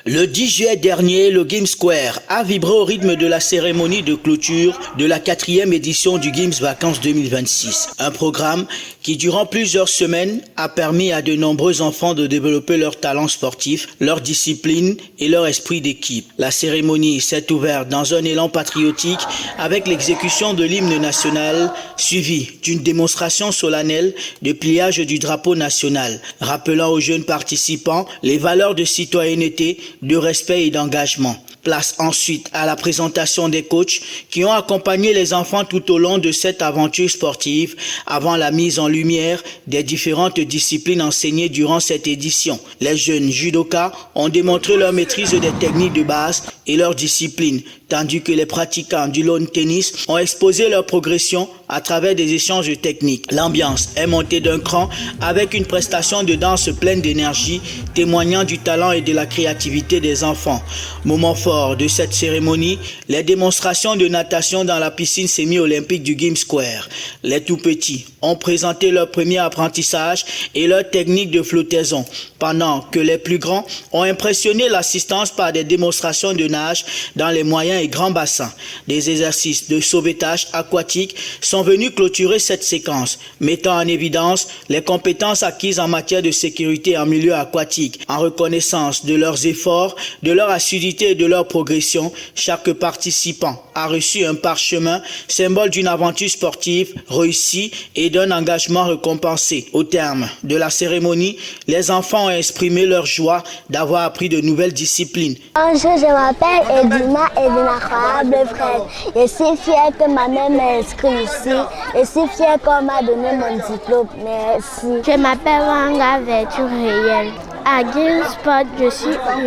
Le 10 juillet dernier, le Game Square a vibré au rythme de la cérémonie de clôture de la 4e édition du Games Vacances 2026. Un programme qui, durant plusieurs semaines, a permis à de nombreux enfants de développer leurs talents sportifs, leur discipline et leur esprit d'équipe. La cérémonie s'est ouverte dans un élan patriotique avec l'exécution de l'hymne national, suivie d'une démonstration solennelle de pliage du drapeau national, rappelant aux jeunes participants les valeurs de citoyenneté, de respect et d'engagement. Place ensuite à la présentation des coachs qui ont accompagné les enfants tout au long de cette aventure sportive avant la mise en lumière des différentes disciplines enseignées durant cette édition. Les jeunes judokas ont démontré leur maîtrise des techniques de base et leur discipline, tandis que les pratiquants du lawn tennis ont exposé leur progression à travers des échanges techniques. L'ambiance est montée d'un cran avec une prestation de danse pleine d'énergie, témoignant du talent et de la créativité des enfants. Moment fort de cette cérémonie, les démonstrations de natation dans la piscine semi-olympique du Game Square. Les tout-petits ont présenté leur premier apprentissage et leur technique de flottaison, pendant que les plus grands ont impressionné l'assistance par des démonstrations de nage dans les moyens et grands bassins. Des exercices de sauvetage aquatique sont venus clôturer cette séquence, mettant en évidence les compétences acquises en matière de sécurité en milieu aquatique. En reconnaissance de leurs efforts, de leur assiduité et de leur progression, chaque participant a reçu un parchemin, symbole d'une aventure sportive réussie et d'un engagement récompensé. Au terme de la cérémonie, les enfants ont exprimé leur joie d'avoir appris de nouvelles disciplines. Bonjour, je m'appelle Edina et de l'incroyable frère. Je suis fière que ma mère m'a inscrit ici. Je suis fière qu'on m'a donné mon diplôme. Merci. Je m'appelle Wanga Vertu Réel. À Game Sport, je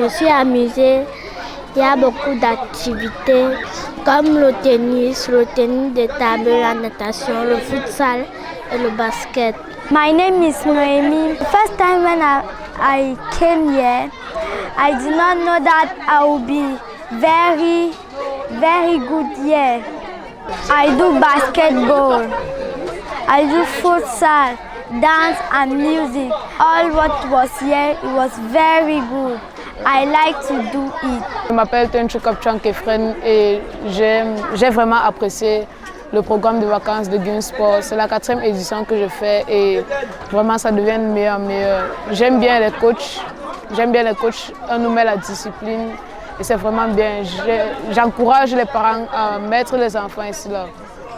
suis amusée. Il y a beaucoup d'activités comme le tennis de table, la natation, le futsal et le basket. My name is Noemi. The first time when I came here, I did not know that I would be very good here. I do basketball, I do futsal, dance and music. All what was here, it was very good. I like to do it. Je m'appelle Tenchu Kapchan Kefren et j'ai vraiment apprécié le programme de vacances de Game Sport. C'est la 4e édition que je fais et vraiment ça devient meilleur en meilleur. J'aime bien les coachs, on nous met la discipline et c'est vraiment bien. J'encourage les parents à mettre les enfants ici là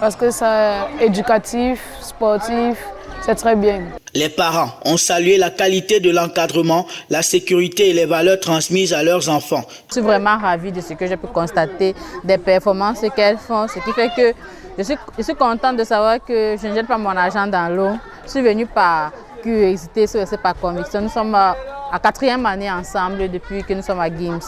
parce que c'est éducatif, sportif, c'est très bien. Les parents ont salué la qualité de l'encadrement, la sécurité et les valeurs transmises à leurs enfants. Je suis vraiment ravie de ce que j'ai pu constater, des performances qu'elles font, ce qui fait que je suis contente de savoir que je ne jette pas mon argent dans l'eau. Je suis venue par curiosité, par conviction. Nous sommes à 4e année ensemble depuis que nous sommes à Games.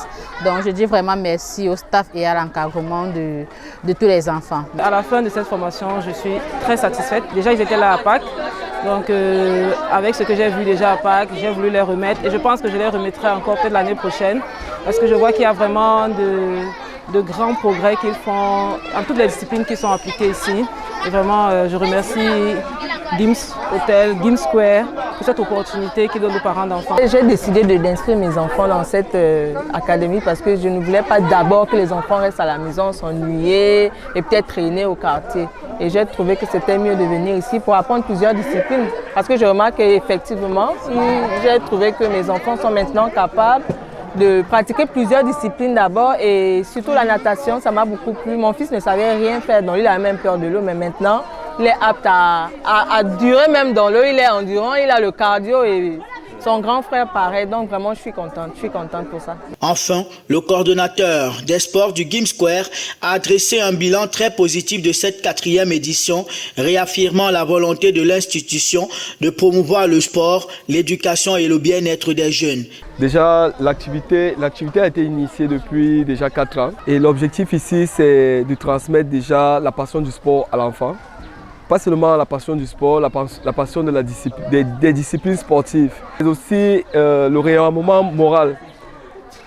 Donc je dis vraiment merci au staff et à l'encadrement de tous les enfants. À la fin de cette formation, je suis très satisfaite. Déjà, ils étaient là à Pâques. Donc avec ce que j'ai vu déjà à Pâques, j'ai voulu les remettre et je pense que je les remettrai encore peut-être l'année prochaine parce que je vois qu'il y a vraiment de grands progrès qu'ils font en toutes les disciplines qui sont appliquées ici. Et vraiment, je remercie Games Hotel, Game Square pour cette opportunité qu'ils donnent aux parents d'enfants. J'ai décidé d'inscrire mes enfants dans cette académie parce que je ne voulais pas d'abord que les enfants restent à la maison, s'ennuyer et peut-être traîner au quartier. Et j'ai trouvé que c'était mieux de venir ici pour apprendre plusieurs disciplines. Parce que je remarque qu'effectivement, j'ai trouvé que mes enfants sont maintenant capables de pratiquer plusieurs disciplines d'abord et surtout la natation, ça m'a beaucoup plu. Mon fils ne savait rien faire, donc il a même peur de l'eau, mais maintenant il est apte à durer même dans l'eau, il est endurant, il a le cardio et son grand frère pareil, donc vraiment je suis contente pour ça. Enfin, le coordonnateur des sports du Game Square a adressé un bilan très positif de cette 4e édition, réaffirmant la volonté de l'institution de promouvoir le sport, l'éducation et le bien-être des jeunes. Déjà, l'activité a été initiée depuis déjà 4 ans et l'objectif ici c'est de transmettre déjà la passion du sport à l'enfant. Pas seulement la passion du sport, la passion de des disciplines sportives, mais aussi le rayonnement moral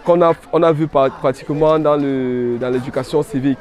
qu'on a vu pratiquement dans l'éducation civique.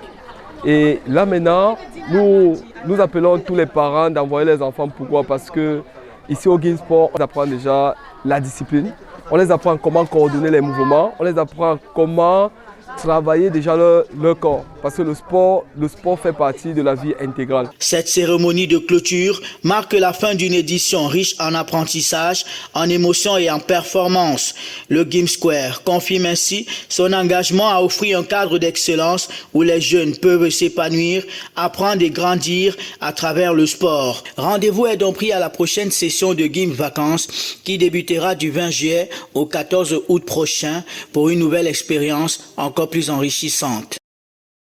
Et là maintenant, nous appelons tous les parents d'envoyer les enfants. Pourquoi? Parce que ici au Game Sport, on apprend déjà la discipline, On les apprend comment coordonner les mouvements, on les apprend comment travailler déjà leur corps, parce que le sport fait partie de la vie intégrale. Cette cérémonie de clôture marque la fin d'une édition riche en apprentissage, en émotions et en performances. Le Game Square confirme ainsi son engagement à offrir un cadre d'excellence où les jeunes peuvent s'épanouir, apprendre et grandir à travers le sport. Rendez-vous est donc pris à la prochaine session de Games Vacances qui débutera du 20 juillet au 14 août prochain pour une nouvelle expérience encore plus enrichissante.